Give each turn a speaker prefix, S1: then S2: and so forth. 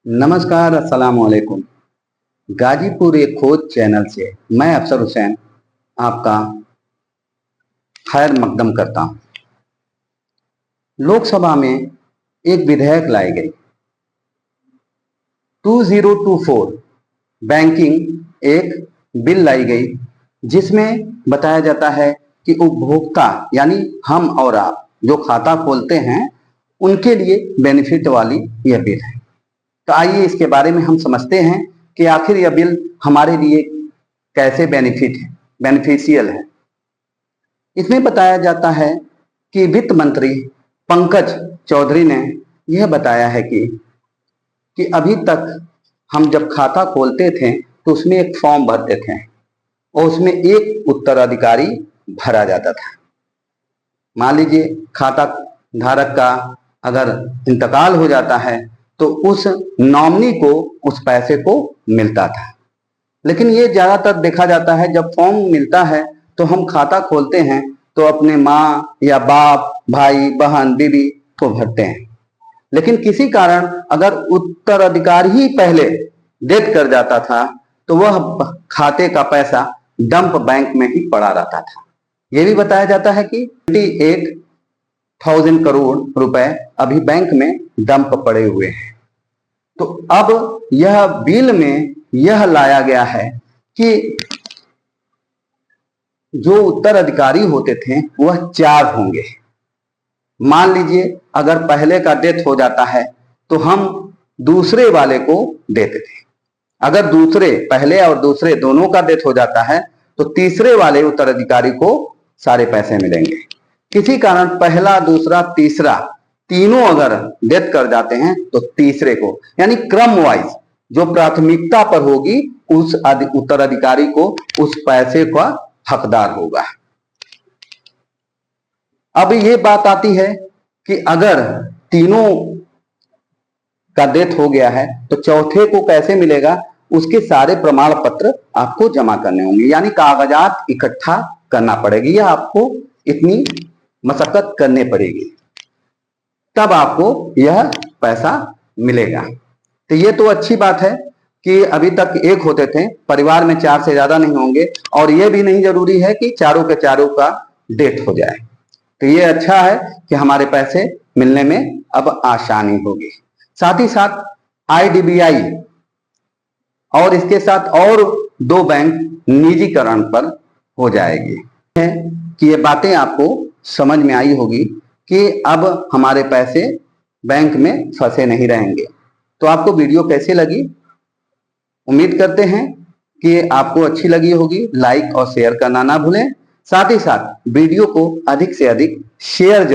S1: नमस्कार, अस्सलाम वालेकुम। गाजीपुर एक खोज चैनल से मैं अफसर हुसैन आपका खैर मकदम करता हूं। लोकसभा में एक विधेयक लाई गई 2024 बैंकिंग एक बिल लाई गई जिसमें बताया जाता है कि उपभोक्ता यानी हम और आप जो खाता खोलते हैं उनके लिए बेनिफिट वाली यह बिल है। तो आइए इसके बारे में हम समझते हैं कि आखिर यह बिल हमारे लिए कैसे बेनिफिशियल है। इसमें बताया जाता है कि वित्त मंत्री पंकज चौधरी ने यह बताया है कि अभी तक हम जब खाता खोलते थे तो उसमें एक फॉर्म भरते थे और उसमें एक उत्तराधिकारी भरा जाता था। मान लीजिए खाता धारक का अगर इंतकाल हो जाता है तो उस नॉमिनी को उस पैसे को मिलता था। लेकिन ये ज्यादातर देखा जाता है जब फॉर्म मिलता है तो हम खाता खोलते हैं तो अपने माँ या बाप, भाई, बहन, बीवी को भरते हैं। लेकिन किसी कारण अगर उत्तराधिकारी ही पहले डेथ कर जाता था तो वह खाते का पैसा डंप बैंक में ही पड़ा रहता था। यह भी बताया जाता है कि 28,000 करोड़ रुपए अभी बैंक में डंप पड़े हुए हैं। तो अब यह बिल में यह लाया गया है कि जो उत्तराधिकारी होते थे वह 4 होंगे। मान लीजिए अगर पहले का डेथ हो जाता है तो हम दूसरे वाले को देते थे। अगर दूसरे पहले और दूसरे दोनों का डेथ हो जाता है तो तीसरे वाले उत्तराधिकारी को सारे पैसे मिलेंगे। किसी कारण पहला, दूसरा, तीसरा तीनों अगर डेथ कर जाते हैं तो तीसरे को, यानी क्रम वाइज जो प्राथमिकता पर होगी उस उत्तराधिकारी को उस पैसे का हकदार होगा। अब ये बात आती है कि अगर तीनों का डेथ हो गया है तो चौथे को कैसे मिलेगा। उसके सारे प्रमाण पत्र आपको जमा करने होंगे, यानी कागजात इकट्ठा करना पड़ेगी या आपको इतनी मशक्कत करनी पड़ेगी, तब आपको यह पैसा मिलेगा। तो ये तो अच्छी बात है कि अभी तक एक होते थे, परिवार में 4 से ज्यादा नहीं होंगे और ये भी नहीं जरूरी है कि चारों के चारों का डेथ हो जाए। तो ये अच्छा है कि हमारे पैसे मिलने में अब आसानी होगी। साथ ही साथ आईडीबीआई और इसके साथ और 2 बैंक निजीकरण पर हो जाएगी। है कि ये बातें आपको समझ में आई होगी कि अब हमारे पैसे बैंक में फंसे नहीं रहेंगे। तो आपको वीडियो कैसे लगी? उम्मीद करते हैं कि आपको अच्छी लगी होगी। लाइक और शेयर करना ना भूलें। साथ ही साथ वीडियो को अधिक से अधिक शेयर